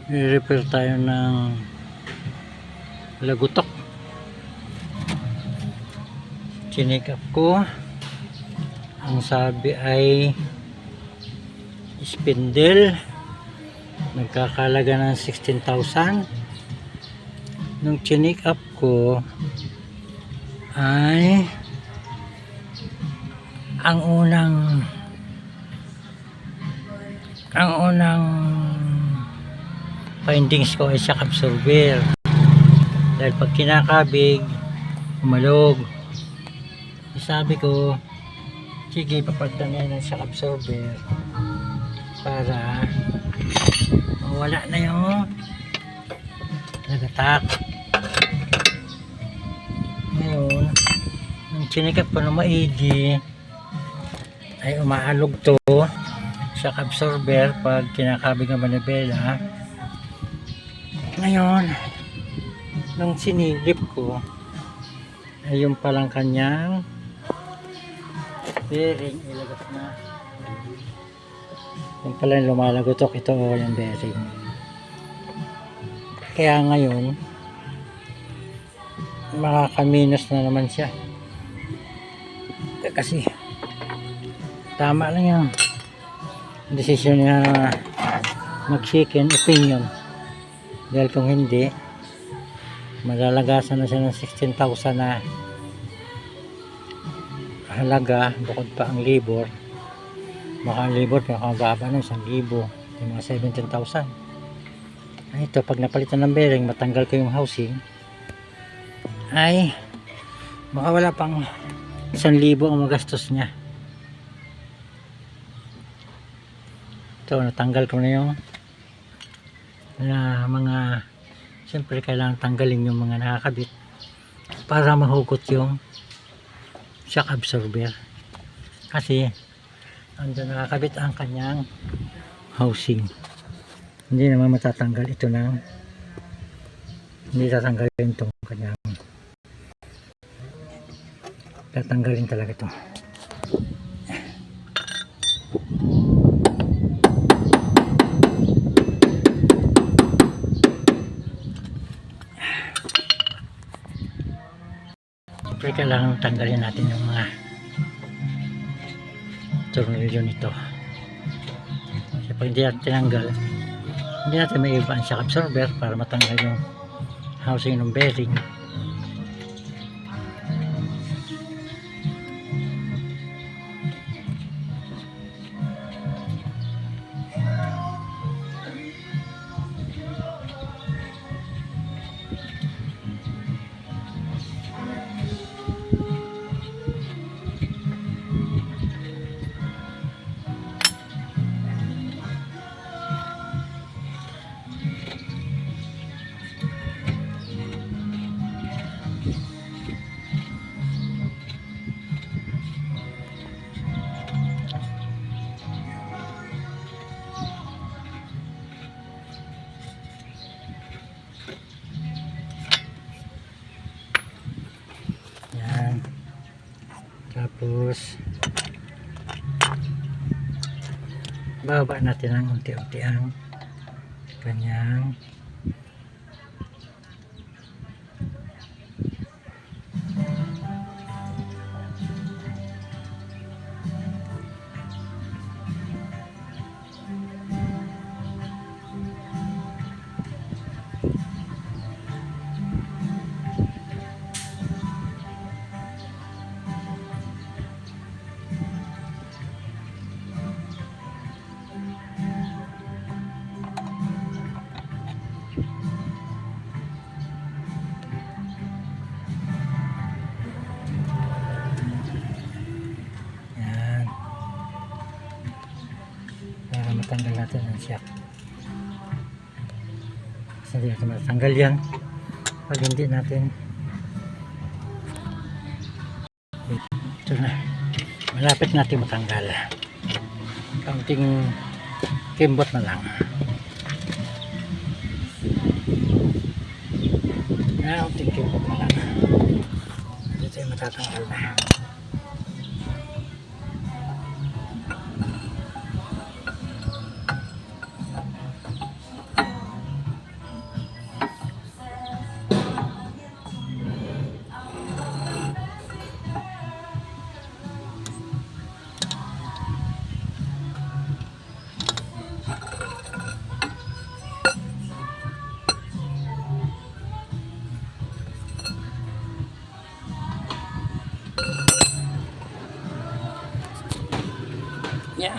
I-repair tayo ng lagutok. Chinikap ko, ang sabi ay spindle, nagkakalaga ng 16,000. Nung chinikap ko ay ang unang findings ko ay shock absorber, dahil pag kinakabig umalog. Sabi ko, sige, papalitan yan ng shock absorber para mawala na yung nagatak. Ngayon, nung chinikap ko na maigi ay umaalog to shock absorber pag kinakabig ang manibela. Ngayon, nung sinilip ko ay yung palang kanyang bearing ilagak na. Yung pala yung lumalagotok, ito yung bearing. Kaya ngayon makakaminos na naman siya, kasi tama lang yung decision niya na mag second opinion, dahil kung hindi malalagasan na siya ng 16,000 na halaga, bukod pa ang labor. Baka ang labor pinakababa ng 1,000, yung mga 17,000. Ito, pag napalitan ng bearing, matanggal ko yung housing, ay baka wala pang 1,000 ang magastos niya. Ito, natanggal ko na yung mga, siyempre kailangan tanggalin yung mga nakakabit para mahugot yung shock absorber, kasi andun nakakabit ang kanyang housing. Hindi naman matatanggal ito ng, hindi tatanggalin itong kanyang, tatanggalin talaga ito. Siyempre kailangan tanggalin natin yung mga tornilyo nito, kasi pag hindi natin tinanggal, hindi natin may iba ang shock absorber para matanggal yung housing ng bearing. Tapos baba natin ang unti-unti ang kanyang matanggal natin ang shock, kasi hindi natin matanggal yan pag hindi natin. Ito na, malapit natin matanggal, kaunting kimbot na lang, kaunting kimbot na lang, dito ay matatanggal na. niya.